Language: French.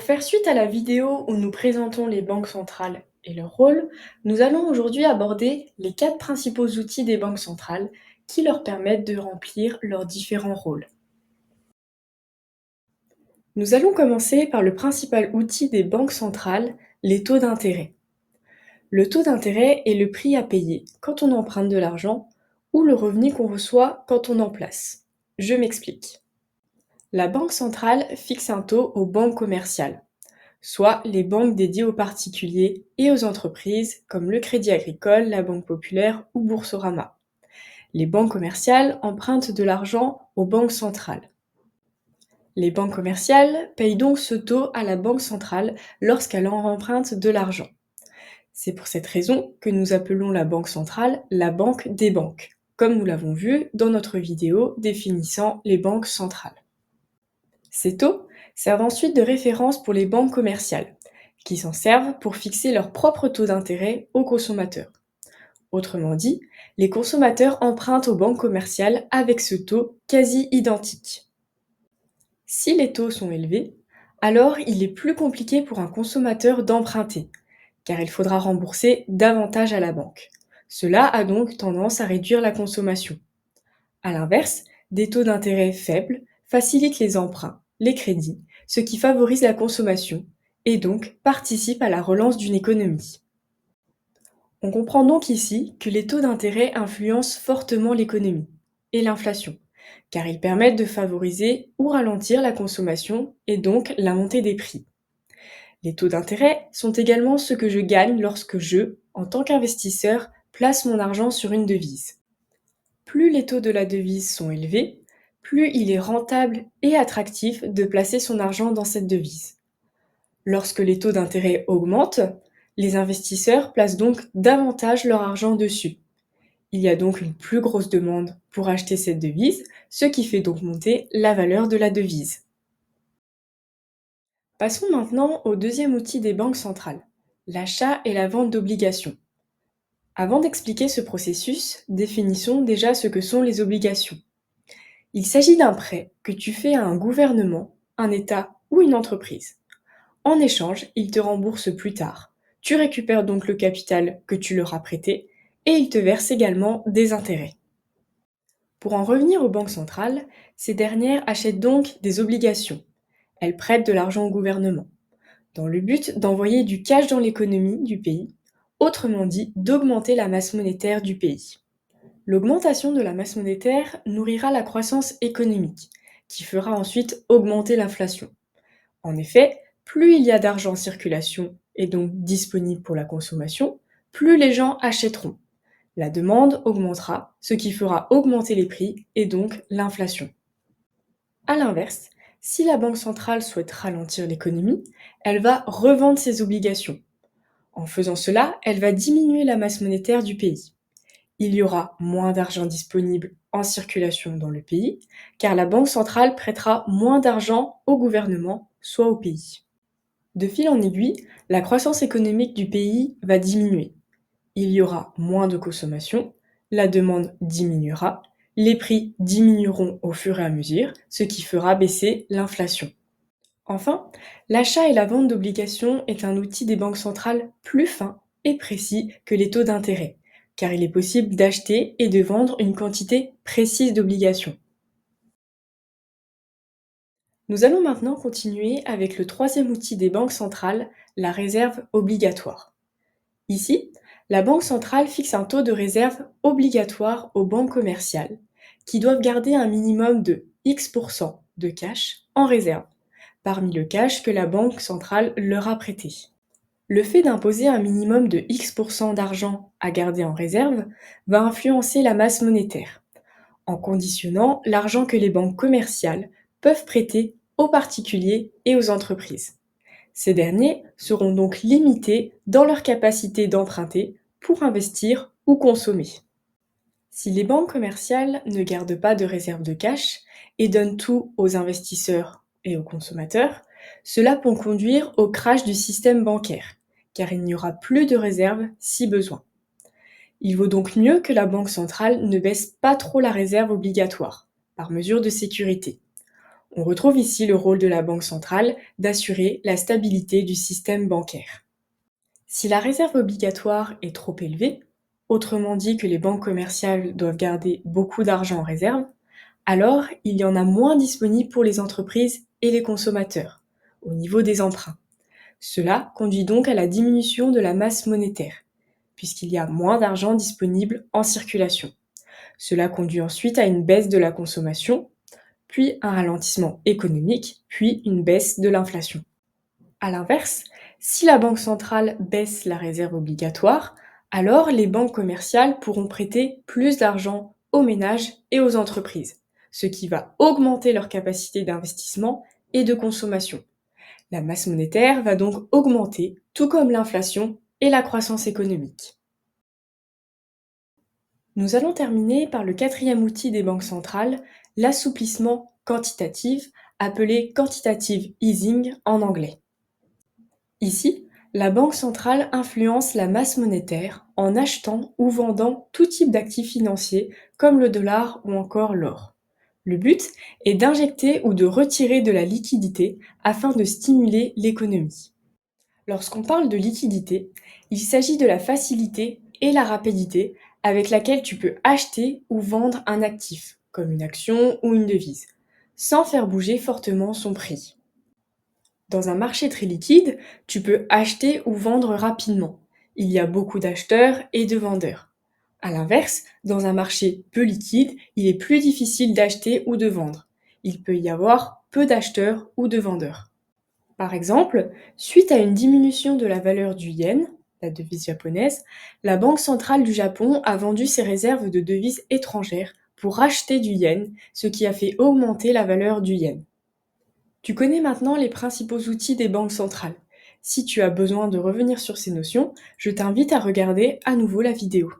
Pour faire suite à la vidéo où nous présentons les banques centrales et leur rôle, nous allons aujourd'hui aborder les 4 principaux outils des banques centrales qui leur permettent de remplir leurs différents rôles. Nous allons commencer par le principal outil des banques centrales, les taux d'intérêt. Le taux d'intérêt est le prix à payer quand on emprunte de l'argent ou le revenu qu'on reçoit quand on en place. Je m'explique. La banque centrale fixe un taux aux banques commerciales, soit les banques dédiées aux particuliers et aux entreprises comme le Crédit Agricole, la Banque Populaire ou Boursorama. Les banques commerciales empruntent de l'argent aux banques centrales. Les banques commerciales payent donc ce taux à la Banque centrale lorsqu'elle en emprunte de l'argent. C'est pour cette raison que nous appelons la Banque centrale la banque des banques, comme nous l'avons vu dans notre vidéo définissant les banques centrales. Ces taux servent ensuite de référence pour les banques commerciales, qui s'en servent pour fixer leur propre taux d'intérêt aux consommateurs. Autrement dit, les consommateurs empruntent aux banques commerciales avec ce taux quasi identique. Si les taux sont élevés, alors il est plus compliqué pour un consommateur d'emprunter, car il faudra rembourser davantage à la banque. Cela a donc tendance à réduire la consommation. À l'inverse, des taux d'intérêt faibles facilitent les emprunts, les crédits, ce qui favorise la consommation et donc participe à la relance d'une économie. On comprend donc ici que les taux d'intérêt influencent fortement l'économie et l'inflation, car ils permettent de favoriser ou ralentir la consommation et donc la montée des prix. Les taux d'intérêt sont également ce que je gagne lorsque je, en tant qu'investisseur, place mon argent sur une devise. Plus les taux de la devise sont élevés, plus il est rentable et attractif de placer son argent dans cette devise. Lorsque les taux d'intérêt augmentent, les investisseurs placent donc davantage leur argent dessus. Il y a donc une plus grosse demande pour acheter cette devise, ce qui fait donc monter la valeur de la devise. Passons maintenant au deuxième outil des banques centrales, l'achat et la vente d'obligations. Avant d'expliquer ce processus, définissons déjà ce que sont les obligations. Il s'agit d'un prêt que tu fais à un gouvernement, un État ou une entreprise. En échange, ils te remboursent plus tard. Tu récupères donc le capital que tu leur as prêté et ils te versent également des intérêts. Pour en revenir aux banques centrales, ces dernières achètent donc des obligations. Elles prêtent de l'argent au gouvernement, dans le but d'envoyer du cash dans l'économie du pays, autrement dit d'augmenter la masse monétaire du pays. L'augmentation de la masse monétaire nourrira la croissance économique, qui fera ensuite augmenter l'inflation. En effet, plus il y a d'argent en circulation et donc disponible pour la consommation, plus les gens achèteront. La demande augmentera, ce qui fera augmenter les prix et donc l'inflation. A l'inverse, si la Banque centrale souhaite ralentir l'économie, elle va revendre ses obligations. En faisant cela, elle va diminuer la masse monétaire du pays. Il y aura moins d'argent disponible en circulation dans le pays, car la Banque centrale prêtera moins d'argent au gouvernement, soit au pays. De fil en aiguille, la croissance économique du pays va diminuer. Il y aura moins de consommation, la demande diminuera, les prix diminueront au fur et à mesure, ce qui fera baisser l'inflation. Enfin, l'achat et la vente d'obligations est un outil des banques centrales plus fin et précis que les taux d'intérêt, car il est possible d'acheter et de vendre une quantité précise d'obligations. Nous allons maintenant continuer avec le troisième outil des banques centrales, la réserve obligatoire. Ici, la Banque centrale fixe un taux de réserve obligatoire aux banques commerciales, qui doivent garder un minimum de X% de cash en réserve, parmi le cash que la Banque centrale leur a prêté. Le fait d'imposer un minimum de X% d'argent à garder en réserve va influencer la masse monétaire, en conditionnant l'argent que les banques commerciales peuvent prêter aux particuliers et aux entreprises. Ces derniers seront donc limités dans leur capacité d'emprunter pour investir ou consommer. Si les banques commerciales ne gardent pas de réserve de cash et donnent tout aux investisseurs et aux consommateurs, cela peut conduire au crash du système bancaire, car il n'y aura plus de réserve si besoin. Il vaut donc mieux que la Banque centrale ne baisse pas trop la réserve obligatoire, par mesure de sécurité. On retrouve ici le rôle de la Banque centrale d'assurer la stabilité du système bancaire. Si la réserve obligatoire est trop élevée, autrement dit que les banques commerciales doivent garder beaucoup d'argent en réserve, alors il y en a moins disponible pour les entreprises et les consommateurs, au niveau des emprunts. Cela conduit donc à la diminution de la masse monétaire, puisqu'il y a moins d'argent disponible en circulation. Cela conduit ensuite à une baisse de la consommation, puis un ralentissement économique, puis une baisse de l'inflation. A l'inverse, si la Banque centrale baisse la réserve obligatoire, alors les banques commerciales pourront prêter plus d'argent aux ménages et aux entreprises, ce qui va augmenter leur capacité d'investissement et de consommation. La masse monétaire va donc augmenter, tout comme l'inflation et la croissance économique. Nous allons terminer par le quatrième outil des banques centrales, l'assouplissement quantitatif, appelé quantitative easing en anglais. Ici, la Banque centrale influence la masse monétaire en achetant ou vendant tout type d'actifs financiers comme le dollar ou encore l'or. Le but est d'injecter ou de retirer de la liquidité afin de stimuler l'économie. Lorsqu'on parle de liquidité, il s'agit de la facilité et la rapidité avec laquelle tu peux acheter ou vendre un actif, comme une action ou une devise, sans faire bouger fortement son prix. Dans un marché très liquide, tu peux acheter ou vendre rapidement. Il y a beaucoup d'acheteurs et de vendeurs. À l'inverse, dans un marché peu liquide, il est plus difficile d'acheter ou de vendre. Il peut y avoir peu d'acheteurs ou de vendeurs. Par exemple, suite à une diminution de la valeur du yen, la devise japonaise, la Banque centrale du Japon a vendu ses réserves de devises étrangères pour acheter du yen, ce qui a fait augmenter la valeur du yen. Tu connais maintenant les principaux outils des banques centrales. Si tu as besoin de revenir sur ces notions, je t'invite à regarder à nouveau la vidéo.